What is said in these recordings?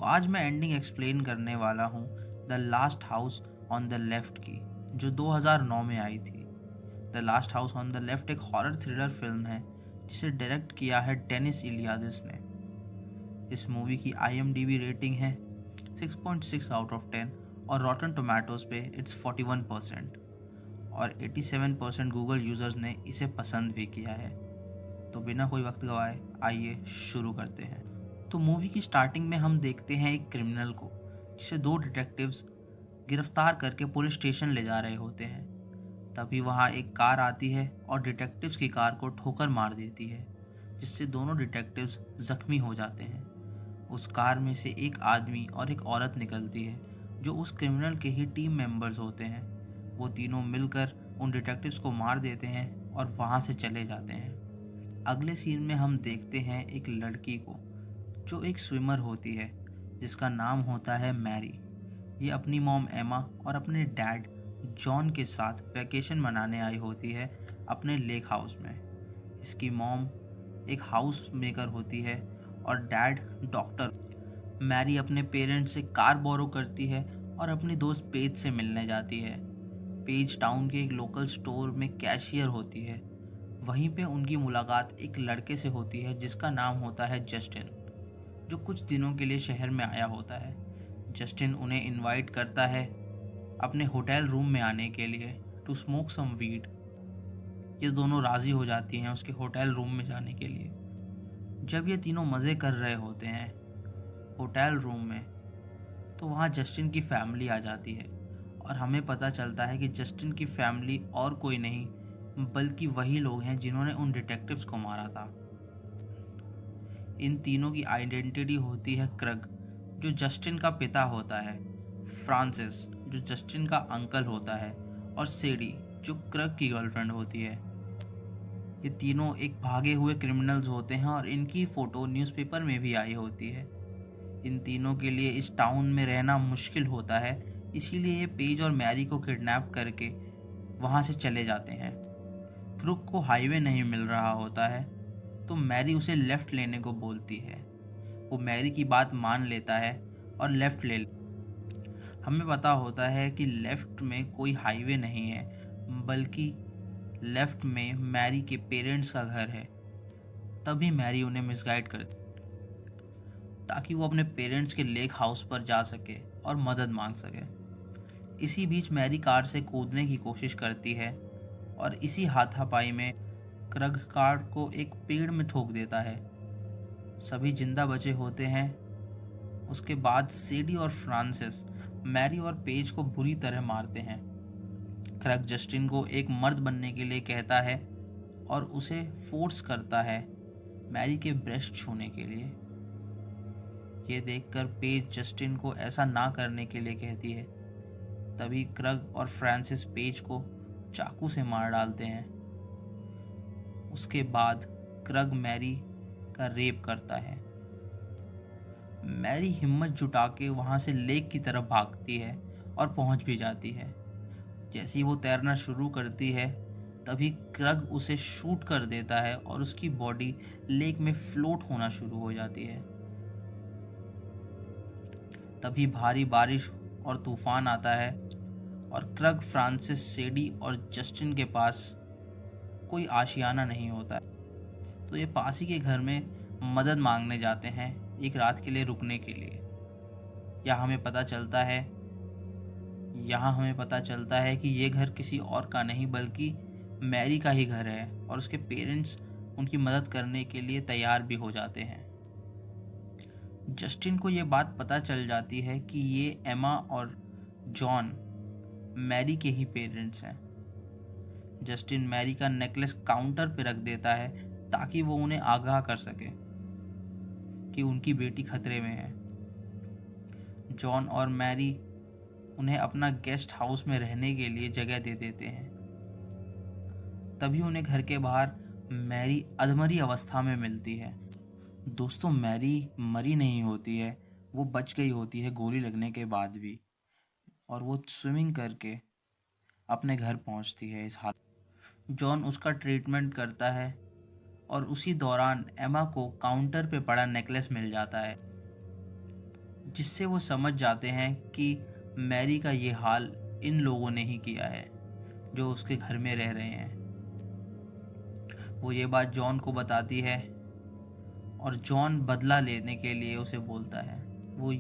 आज मैं ending explain करने वाला हूँ the last house on the left की, जो 2009 में आई थी। The last house on the left एक हॉरर थ्रिलर फिल्म है जिसे डायरेक्ट किया है डेनिस इलियादिस ने। इस मूवी की IMDb रेटिंग है 6.6 आउट ऑफ 10 और रॉटन टोमेटोज पे इट्स 41% और 87% गूगल यूजर्स ने इसे पसंद भी किया है। तो बिना कोई वक्त गवाए आइए शुरू करते हैं। तो मूवी की स्टार्टिंग में हम देखते हैं एक क्रिमिनल को जिसे दो डिटेक्टिव्स गिरफ्तार करके पुलिस स्टेशन ले जा रहे होते हैं। तभी वहां एक कार आती है और डिटेक्टिव्स की कार को ठोकर मार देती है, जिससे दोनों डिटेक्टिव्स जख्मी हो जाते हैं। उस कार में से एक आदमी और एक औरत निकलती है जो उस क्रिमिनल के ही टीम मेंबर्स होते हैं। वो तीनों मिलकर उन डिटेक्टिव्स को मार देते हैं और वहां से चले जाते हैं। अगले सीन में हम देखते हैं एक लड़की को जो एक स्विमर होती है जिसका नाम होता है मैरी। ये अपनी मॉम एमा और अपने डैड जॉन के साथ वैकेशन मनाने आई होती है अपने लेक हाउस में। इसकी मॉम एक हाउस मेकर होती है और डैड डॉक्टर। मैरी अपने पेरेंट्स से कार बोरो करती है और अपनी दोस्त पेज से मिलने जाती है। पेज टाउन के एक लोकल स्टोर में कैशियर होती है। वहीं पे उनकी मुलाकात एक लड़के से होती है जिसका नाम होता है जस्टिन, जो कुछ दिनों के लिए शहर में आया होता है। जस्टिन उन्हें इनवाइट करता है अपने होटल रूम में आने के लिए टू स्मोक सम वीड। ये दोनों राजी हो जाती हैं उसके होटल रूम में जाने के लिए। जब ये तीनों मज़े कर रहे होते हैं होटल रूम में, तो वहाँ जस्टिन की फैमिली आ जाती है और हमें पता चलता है कि जस्टिन की फैमिली और कोई नहीं बल्कि वही लोग हैं जिन्होंने उन डिटेक्टिव्स को मारा था। इन तीनों की आइडेंटिटी होती है क्रग, जो जस्टिन का पिता होता है, फ्रांसिस जो जस्टिन का अंकल होता है, और सेडी जो क्रग की गर्लफ्रेंड होती है। ये तीनों एक भागे हुए क्रिमिनल्स होते हैं और इनकी फ़ोटो न्यूज़पेपर में भी आई होती है। इन तीनों के लिए इस टाउन में रहना मुश्किल होता है, इसीलिए ये पेज और मैरी को किडनैप करके वहाँ से चले जाते हैं। क्रुक को हाईवे नहीं मिल रहा होता है, तो मैरी उसे लेफ़्ट लेने को बोलती है। वो मैरी की बात मान लेता है और लेफ़्ट ले। हमें पता होता है कि लेफ़्ट में कोई हाईवे नहीं है, बल्कि लेफ़्ट में मैरी के पेरेंट्स का घर है। तभी मैरी उन्हें मिसगाइड करती ताकि वो अपने पेरेंट्स के लेक हाउस पर जा सके और मदद मांग सके। इसी बीच मैरी कार से कूदने की कोशिश करती है और इसी हाथापाई में क्रग कार को एक पेड़ में ठोक देता है। सभी जिंदा बचे होते हैं। उसके बाद सेडी और फ्रांसिस मैरी और पेज को बुरी तरह मारते हैं। क्रग जस्टिन को एक मर्द बनने के लिए कहता है और उसे फोर्स करता है मैरी के ब्रेस्ट छूने के लिए। ये देखकर पेज जस्टिन को ऐसा ना करने के लिए कहती है। तभी क्रग और फ्रांसिस पेज को चाकू से मार डालते हैं। उसके बाद क्रग मैरी का रेप करता है। मैरी हिम्मत जुटा के वहाँ से लेक की तरफ भागती है और पहुँच भी जाती है। जैसे ही वो तैरना शुरू करती है, तभी क्रग उसे शूट कर देता है और उसकी बॉडी लेक में फ्लोट होना शुरू हो जाती है। तभी भारी बारिश और तूफान आता है और क्रग, फ्रांसिस, सेडी और जस्टिन के पास कोई आशियाना नहीं होता, तो ये पास ही के घर में मदद मांगने जाते हैं एक रात के लिए रुकने के लिए। यहाँ हमें पता चलता है कि ये घर किसी और का नहीं बल्कि मैरी का ही घर है और उसके पेरेंट्स उनकी मदद करने के लिए तैयार भी हो जाते हैं। जस्टिन को ये बात पता चल जाती है कि ये एमा और जॉन मैरी के ही पेरेंट्स हैं। जस्टिन मैरी का नेकलेस काउंटर पे रख देता है ताकि वो उन्हें आगाह कर सके कि उनकी बेटी खतरे में है। जॉन और मैरी उन्हें अपना गेस्ट हाउस में रहने के लिए जगह दे देते हैं। तभी उन्हें घर के बाहर मैरी अधमरी अवस्था में मिलती है। दोस्तों, मैरी मरी नहीं होती है, वो बच गई होती है गोली लगने के बाद भी, और वो स्विमिंग करके अपने घर पहुंचती है इस हाल। जॉन उसका ट्रीटमेंट करता है और उसी दौरान एमा को काउंटर पे पड़ा नेकलेस मिल जाता है। जिससे वो समझ जाते हैं कि मैरी का ये हाल इन लोगों ने ही किया है जो उसके घर में रह रहे हैं। वो ये बात जॉन को बताती है और जॉन बदला लेने के लिए उसे बोलता है। वो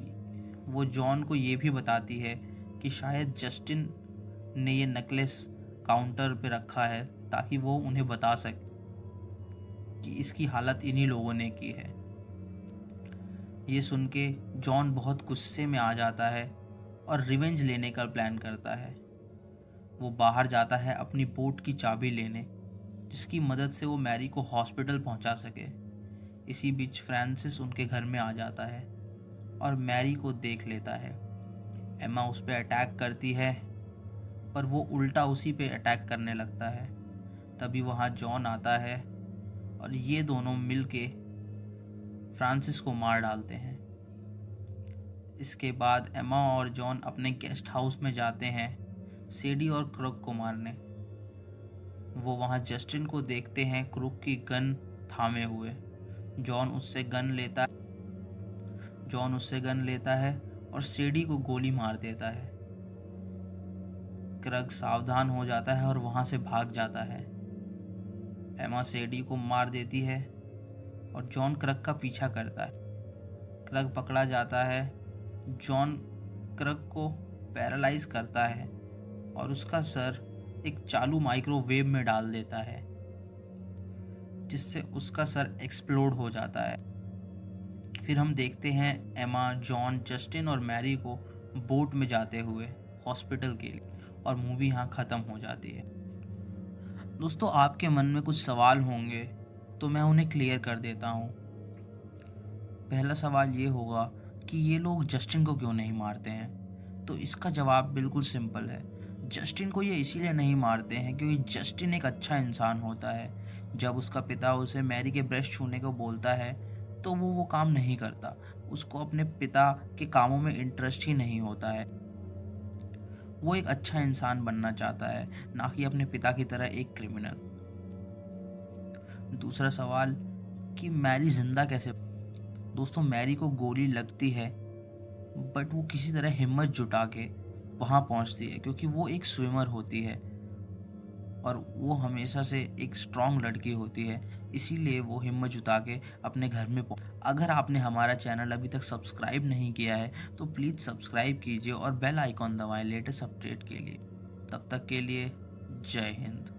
वो जॉन को ये भी बताती है कि शायद जस्टिन ने ये नेकलेस काउंटर पे रखा है ताकि वो उन्हें बता सके कि इसकी हालत इन्हीं लोगों ने की है। ये सुन के जॉन बहुत गुस्से में आ जाता है और रिवेंज लेने का प्लान करता है। वो बाहर जाता है अपनी बोट की चाबी लेने, जिसकी मदद से वो मैरी को हॉस्पिटल पहुंचा सके। इसी बीच फ्रांसिस उनके घर में आ जाता है और मैरी को देख लेता है। एमा उस पर अटैक करती है पर वो उल्टा उसी पे अटैक करने लगता है। तभी वहाँ जॉन आता है और ये दोनों मिलके फ्रांसिस को मार डालते हैं। इसके बाद एमा और जॉन अपने गेस्ट हाउस में जाते हैं सेडी और क्रुक को मारने। वो वहाँ जस्टिन को देखते हैं क्रुक की गन थामे हुए। जॉन उससे गन लेता है और सेडी को गोली मार देता है। क्रग सावधान हो जाता है और वहां से भाग जाता है। एमा सेडी को मार देती है और जॉन क्रग का पीछा करता है। क्रग पकड़ा जाता है। जॉन क्रग को पैरालाइज करता है और उसका सर एक चालू माइक्रोवेव में डाल देता है, जिससे उसका सर एक्सप्लोड हो जाता है। फिर हम देखते हैं एमा, जॉन, जस्टिन और मैरी को बोट में जाते हुए हॉस्पिटल के लिए, और मूवी यहाँ ख़त्म हो जाती है। दोस्तों, आपके मन में कुछ सवाल होंगे तो मैं उन्हें क्लियर कर देता हूँ। पहला सवाल ये होगा कि ये लोग जस्टिन को क्यों नहीं मारते हैं। तो इसका जवाब बिल्कुल सिंपल है। जस्टिन को ये इसीलिए नहीं मारते हैं क्योंकि जस्टिन एक अच्छा इंसान होता है। जब उसका पिता उसे मैरी के ब्रेस्ट छूने को बोलता है तो वो काम नहीं करता। उसको अपने पिता के कामों में इंटरेस्ट ही नहीं होता है। वो एक अच्छा इंसान बनना चाहता है, ना कि अपने पिता की तरह एक क्रिमिनल। दूसरा सवाल कि मैरी जिंदा कैसे। दोस्तों, मैरी को गोली लगती है बट वो किसी तरह हिम्मत जुटा के वहाँ पहुँचती है, क्योंकि वो एक स्विमर होती है और वो हमेशा से एक स्ट्रांग लड़की होती है। इसीलिए वो हिम्मत जुटा के अपने घर में अगर आपने हमारा चैनल अभी तक सब्सक्राइब नहीं किया है तो प्लीज़ सब्सक्राइब कीजिए और बेल आइकॉन दबाएं लेटेस्ट अपडेट के लिए। तब तक के लिए जय हिंद।